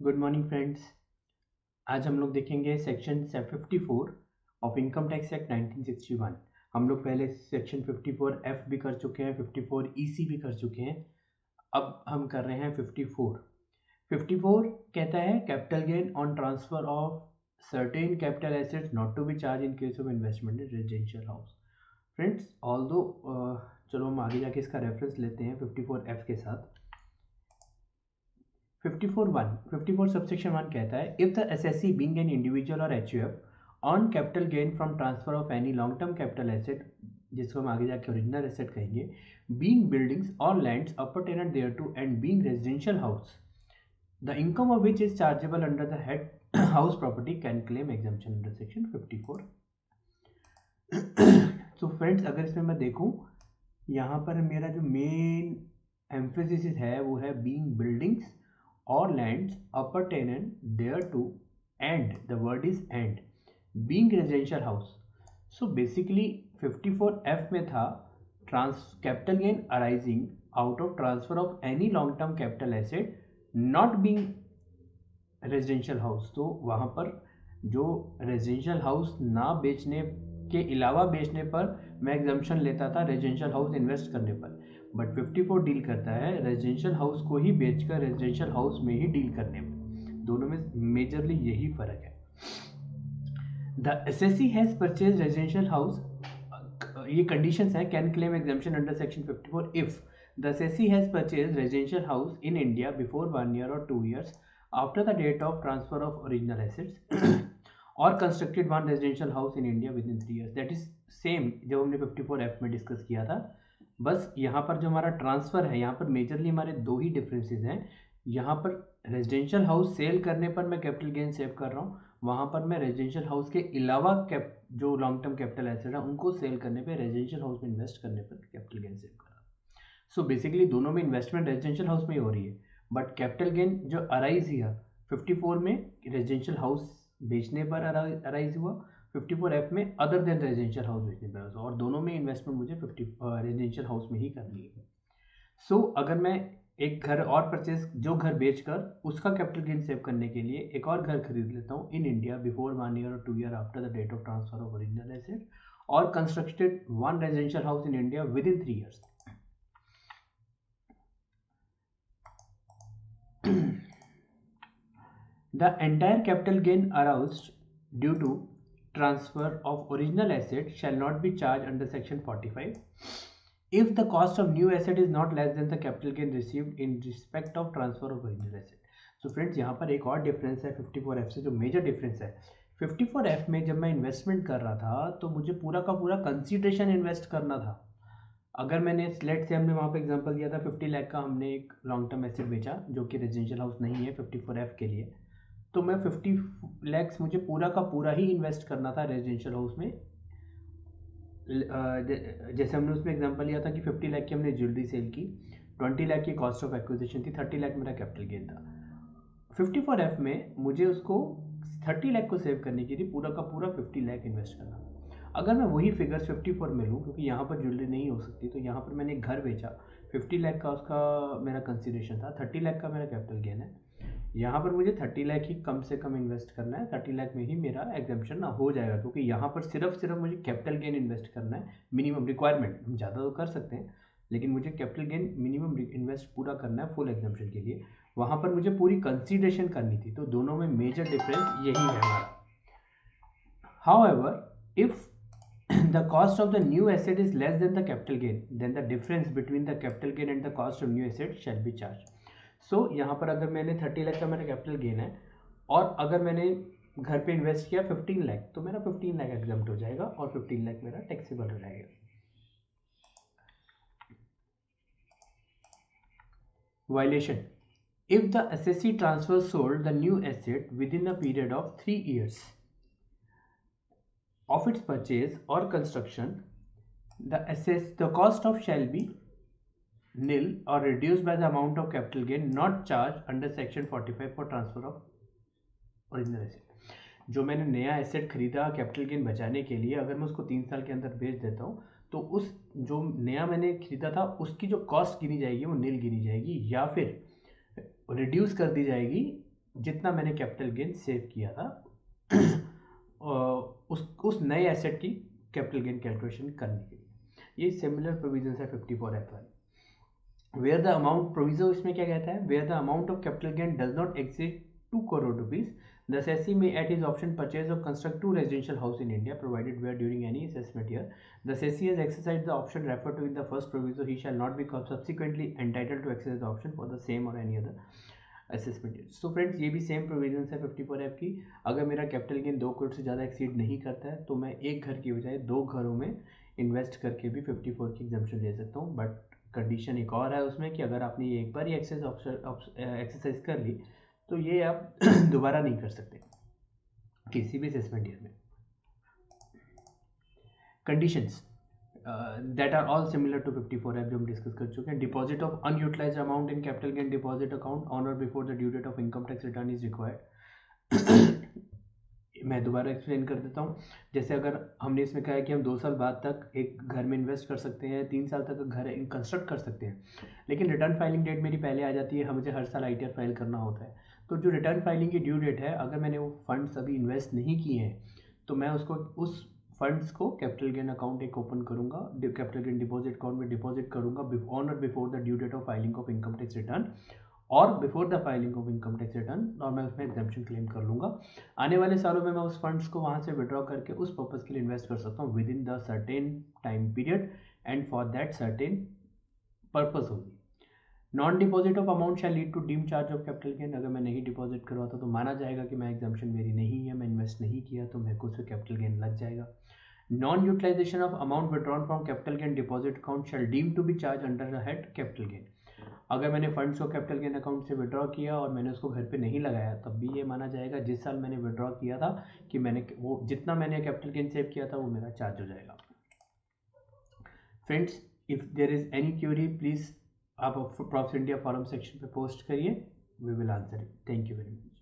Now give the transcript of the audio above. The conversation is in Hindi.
Good morning friends. आज हम लोग देखेंगे section 54 of income tax act 1961। हम लोग पहले सेक्शन 54 एफ भी कर चुके हैं, 54 ईसी भी कर चुके हैं। अब हम कर रहे हैं 54। 54 कहता है capital gain on transfer of certain capital assets not to be charge in case of investment in residential house. Friends although चलो हम आगे जाके इसका रेफरेंस लेते हैं 54 एफ के साथ। 54 subsection 1 कहता है if the assessee being an individual or HUF on capital gain from transfer of any long term capital asset, जिसको हम आगे जाके ओरिजिनल एसेट कहेंगे, being buildings or lands appertaining thereto and being residential house, the income of which is chargeable under the head house property can claim exemption under section 54. तो फ्रेंड्स अगर इसमें मैं देखूं, यहाँ पर मेरा जो मेन एम्फेसिस है वो है being buildings or lands appertaining thereto and the word is and being residential house. So basically 54F में था capital gain arising out of transfer of any long term capital asset not being residential house. तो वहाँ पर जो रेजिडेंशियल हाउस ना बेचने के अलावा बेचने पर मैं एग्जाम्पशन लेता था रेजिडेंशियल हाउस इन्वेस्ट करने पर, बट 54 डील करता है रेजिडेंशियल हाउस को ही बेचकर रेजिडेंशियल हाउस में ही डील करने में। दोनों में मेजरली यही फर्क है। The assessee has purchase residential house, ये कंडीशंस हैं, can claim exemption under section 54 if the assessee has purchase residential house in India before 1 year or 2 years after the date of transfer of original assets or constructed one residential house in India within 3 years. That is same जब हमने 54F में डिस्कस किया था। बस यहाँ पर जो हमारा ट्रांसफ़र है, यहाँ पर मेजरली हमारे दो ही डिफरेंसेस हैं। यहाँ पर रेजिडेंशियल हाउस सेल करने पर मैं कैपिटल गेन सेव कर रहा हूँ, वहाँ पर मैं रेजिडेंशियल हाउस के अलावा जो लॉन्ग टर्म कैपिटल एसेट है उनको सेल करने पे, रेजिडेंशियल हाउस में इन्वेस्ट करने पर कैपिटल गेन सेव कर रहा हूँ। सो बेसिकली दोनों में इन्वेस्टमेंट रेजिडेंशियल हाउस में ही हो रही है, बट कैपिटल गेन जो अराइज हुआ 54 में रेजिडेंशियल हाउस बेचने पर अराइज हुआ, 54F में अदर देन रेजिडेंशियल हाउस बेचने पर, और दोनों में इन्वेस्टमेंट मुझे रेजिडेंशियल हाउस में ही करनी है। सो अगर मैं एक घर और परचेज, जो घर बेचकर उसका कैपिटल गेन सेव करने के लिए एक और घर खरीद लेता हूँ in India before 1 year or 2 year after the date of transfer of original asset और constructed one residential house in India within 3 years, the entire capital gain aroused due to transfer of original asset shall not be charged under section 45 if the cost of new asset is not less than the capital gain received in respect of transfer of original asset. So friends यहाँ पर एक और डिफरेंस है 54F से, जो मेजर डिफरेंस है 54F में जब मैं इन्वेस्टमेंट कर रहा था तो मुझे पूरा का पूरा कंसिडरेशन इन्वेस्ट करना था। अगर मैंने लेट से हमने वहाँ पे एग्जांपल दिया था 50 लाख का, हमने एक लॉन्ग टर्म एसेट बेचा जो कि रेजिडेंशियल हाउस नहीं है 54F के लिए, तो मैं 50 लैक्स मुझे पूरा का पूरा ही इन्वेस्ट करना था रेजिडेंशियल हाउस में। जैसे हमने उसमें एग्जांपल लिया था कि 50 लाख की हमने ज्वेलरी सेल की, 20 लाख की कॉस्ट ऑफ एक्विजिशन थी, 30 लाख मेरा कैपिटल गेन था। 54F में मुझे उसको 30 लाख को सेव करने के लिए पूरा का पूरा 50 लाख इन्वेस्ट करना। अगर मैं वही फिगर्स 54 में लूँ, क्योंकि यहाँ पर ज्वेलरी नहीं हो सकती, तो यहाँ पर मैंने एक घर बेचा, 50 लाख का उसका मेरा कंसिडरेशन था, 30 लाख का मेरा कैपिटल गेन है। यहाँ पर मुझे 30 लाख ही कम से कम इन्वेस्ट करना है, 30 लाख में ही मेरा एग्जाम्पशन हो जाएगा, क्योंकि यहाँ पर सिर्फ मुझे कैपिटल गेन इन्वेस्ट करना है। मिनिमम रिक्वायरमेंट, हम ज़्यादा तो कर सकते हैं लेकिन मुझे कैपिटल गेन मिनिमम इन्वेस्ट पूरा करना है फुल एग्जाम्पशन के लिए। वहाँ पर मुझे पूरी कंसिडरेशन करनी थी, तो दोनों में मेजर डिफरेंस यही है हमारा। However, if the cost of the new asset is less than the capital gain, then the difference between the capital gain and the cost of new asset shall be charged. So यहाँ पर अगर मैंने 30 लाख का मेरा कैपिटल गेन है और अगर मैंने घर पे इन्वेस्ट किया 15 लाख, तो मेरा 15 लाख एग्जाम्प्ट हो जाएगा और 15 लाख मेरा टैक्सेबल हो जाएगा। Violation: if the assessee transfers sold the new asset within a period of 3 years of its purchase or construction, the cost of shall be nil or reduced by the amount of capital gain not charged under section 45 for transfer of original asset. जो मैंने नया एसेट खरीदा कैपिटल गेन बचाने के लिए, अगर मैं उसको 3 साल के अंदर बेच देता हूँ तो उस जो नया मैंने खरीदा था उसकी जो कॉस्ट गिनी जाएगी वो नील गिनी जाएगी या फिर रिड्यूस कर दी जाएगी जितना मैंने कैपिटल गेन सेव किया था उस नए एसेट की कैपिटल गेन कैलकुलेशन करने के लिए। ये सिमिलर प्रोविजन है 54F वाली। वेयर द अमाउंट प्रोविजन इसमें क्या कहता है, where the amount of capital gain does not exceed 2 crore rupees, the assessee may at his option purchase or construct 2 residential house in India, provided where during any assessment year the assessee has exercised the option referred to in the first proviso, he shall not be subsequently entitled to exercise the option for the same or any other assessment year. So friends, ये भी सेम प्रोविजन है 54F की। अगर मेरा कैपिटल गेन 2 करोड़ से ज़्यादा एक्सीड नहीं करता है तो मैं एक घर की बजाय 2 घरों में इन्वेस्ट करके भी 54 की एग्जाम्पशन ले सकता हूँ। बट कंडीशन एक और है उसमें कि अगर आपने ये एक बार ही एक्सरसाइज कर ली तो ये आप दोबारा नहीं कर सकते किसी भी असेसमेंट ईयर में। Conditions that are all similar to 54F जो हम डिस्कस कर चुके हैं। Deposit of unutilised amount in capital gain deposit account on or before the due date of income tax return is required. मैं दोबारा एक्सप्लेन कर देता हूँ। जैसे अगर हमने इसमें कहा है कि हम 2 साल बाद तक एक घर में इन्वेस्ट कर सकते हैं, 3 साल तक घर कंस्ट्रक्ट कर सकते हैं, लेकिन रिटर्न फाइलिंग डेट मेरी पहले आ जाती है, मुझे हर साल ITR फाइल करना होता है। तो जो रिटर्न फाइलिंग की ड्यू डेट है, अगर मैंने वो फंड्स अभी इन्वेस्ट नहीं किए हैं तो मैं उसको उस फंड्स को कैपिटल गेन अकाउंट एक ओपन करूंगा, कैपिटल गेन डिपॉजिट अकाउंट में डिपॉजिट करूंगा on or before the due date of filing of income tax return और before the filing of income tax return, और मैं उसमें एग्जाम्पशन क्लेम कर लूँगा। आने वाले सालों में मैं उस फंड्स को वहाँ से विड्रॉ करके उस पर्पज़ के लिए इन्वेस्ट कर सकता हूँ within the certain time period and for that certain purpose होगी। Non deposit of amount shall lead to deem charge of capital gain. अगर मैं नहीं डिपॉजिट करवाता तो माना जाएगा कि मैं एग्जाम्पशन मेरी नहीं है, मैं इन्वेस्ट नहीं किया, तो मेरे को उससे कैपिटल गेन लग जाएगा। Non utilization of amount withdrawn from capital gain deposit account shall deem to be charge under the head capital gain. अगर मैंने फंड्स को कैपिटल गेन अकाउंट से विड्रॉ किया और मैंने उसको घर पे नहीं लगाया, तब भी ये माना जाएगा जिस साल मैंने विड्रॉ किया था कि मैंने वो जितना मैंने कैपिटल गेन सेव किया था वो मेरा चार्ज हो जाएगा। Friends, if there is any query please आप प्रॉफ्स इंडिया फॉरम सेक्शन पे पोस्ट करिए, we will answer it. Thank you very much.